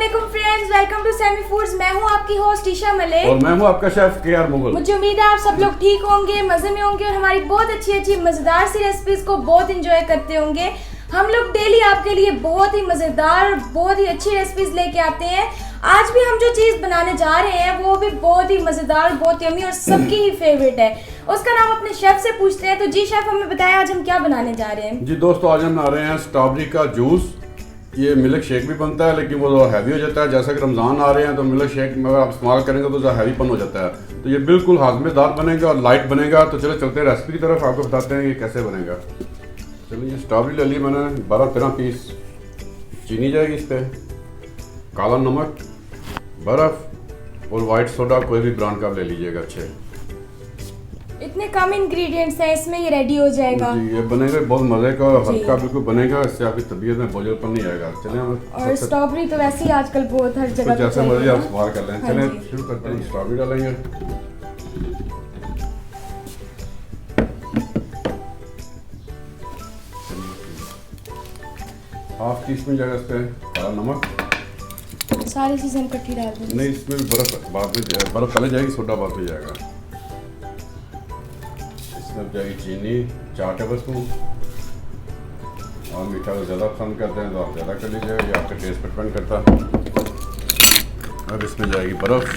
अस्सलामुअलैकुम friends, welcome to Semi Foods. मैं हूं आपकी होस्ट ईशा मलिक और मैं हूं आपका शेफ केआर मुगल। मुझे उम्मीद है आप सब लोग ठीक होंगे, मजे में होंगे और हमारी बहुत अच्छी मजेदार सी रेसिपीज को बहुत इंजॉय करते होंगे। हम लोग डेली आपके लिए बहुत ही मजेदार, बहुत ही अच्छी रेसिपीज लेके आते हैं। आज भी हम जो चीज बनाने जा रहे हैं वो भी बहुत ही मजेदार, बहुत यम्मी और सबकी ही फेवरेट है। उसका नाम अपने शेफ से पूछते हैं। तो जी शेफ, हमें बताया आज हम क्या बनाने जा रहे हैं। जी दोस्तों, आज हम बना रहे हैं स्ट्रॉबेरी का जूस। ये मिल्क शेक भी बनता है लेकिन वो हैवी हो जाता है। जैसा कि रमज़ान आ रहे हैं तो मिल्क शेक में अगर आप इस्तेमाल करेंगे तो हैवीपन हो जाता है। तो ये बिल्कुल हाजमेदार बनेगा और लाइट बनेगा। तो चलो चलते हैं रेसिपी की तरफ, आपको बताते हैं ये कैसे बनेगा। चलिए, ये स्ट्रॉबेरी ले ली मैंने 12-13 पीस। चीनी जाएगी इस पर, काला नमक, बर्फ़ और वाइट सोडा, कोई भी ब्रांड का आप ले लीजिएगा अच्छे। इतने कम इंग्रेडिएंट्स हैं इसमें, ये रेडी हो जाएगा। जी, ये बनेगा बहुत मज़े का, हल्का बिल्कुल बनेगा। इससे आपकी तबीयत में बोझलपन नहीं आएगा। चलें हम, और स्ट्रॉबेरी तो वैसे ही आजकल बहुत हर जगह पे जैसे मर्जी आप इस्तेमाल कर लें। हाँ चलें जी। शुरू करते हैं। स्ट्रॉबेरी डालेंगे, हाफ टी स्पून जाएगा इस पर काला नमक। सारी चीजें हम इकट्ठी डाल देंगे। नहीं, इसमें भी बर्फ़ बाद में जाएगा, बर्फ़ पहले जाएगी, सोडा बाद में जाएगा। इसमें जाएगी चीनी 4 टेबल स्पून। और मीठा तो ज़्यादा पसंद करते हैं तो आप ज़्यादा कर लीजिएगा, ये आपके टेस्ट पर डिपेंड करता है। अब इसमें जाएगी बर्फ़।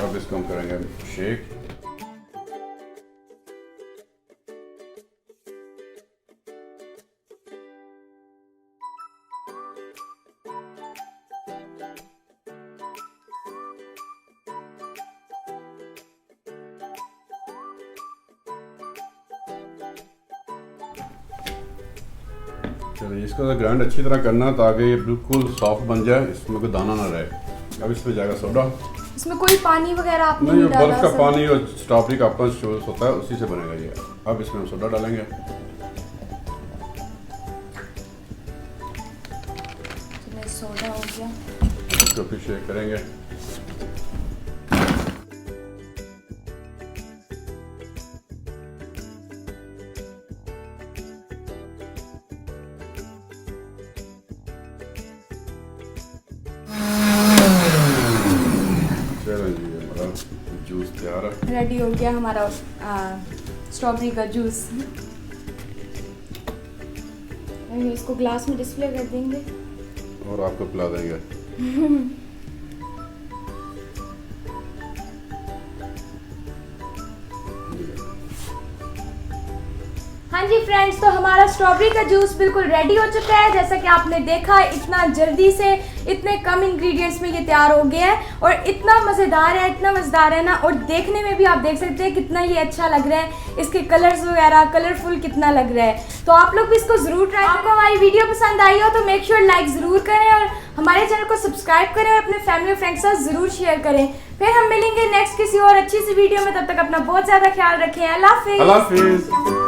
अब इसको हम करेंगे शेक। चलिए, इसको ग्राइंड अच्छी तरह करना ताकि ये बिल्कुल सॉफ्ट बन जाए, इसमें कोई दाना ना रहे। अब इसमें जाएगा सोडा। इसमें कोई पानी वगैरह आपने नहीं, नहीं डाला? बर्फ का पानी और स्ट्रॉबेरी का अपना सोर्स होता है, उसी से बनेगा ये। अब इसमें हम सोडा डालेंगे। चलिए, सोडा हो गया। इसको फिर शेक करेंगे। जूस तैयार है, रेडी हो गया हमारा स्ट्रॉबेरी का जूस। इसको ग्लास में डिस्प्ले कर देंगे और आपको पिला देंगे। हाँ जी फ्रेंड्स, तो हमारा स्ट्रॉबेरी का जूस बिल्कुल रेडी हो चुका है। जैसा कि आपने देखा, इतना जल्दी से इतने कम इंग्रेडिएंट्स में ये तैयार हो गया है और इतना मज़ेदार है, इतना मज़ेदार है ना। और देखने में भी आप देख सकते हैं कितना ये अच्छा लग रहा है। इसके कलर्स वगैरह कलरफुल कितना लग रहा है। तो आप लोग भी इसको ज़रूर ट्राई करें। आपको हमारी वीडियो पसंद आई हो तो मेक श्योर लाइक ज़रूर करें और हमारे चैनल को सब्सक्राइब करें और अपने फैमिली और फ्रेंड्स के साथ ज़रूर शेयर करें। फिर हम मिलेंगे नेक्स्ट किसी और अच्छी सी वीडियो में। तब तक अपना बहुत ज़्यादा ख्याल रखें। अल्लाह हाफिज़।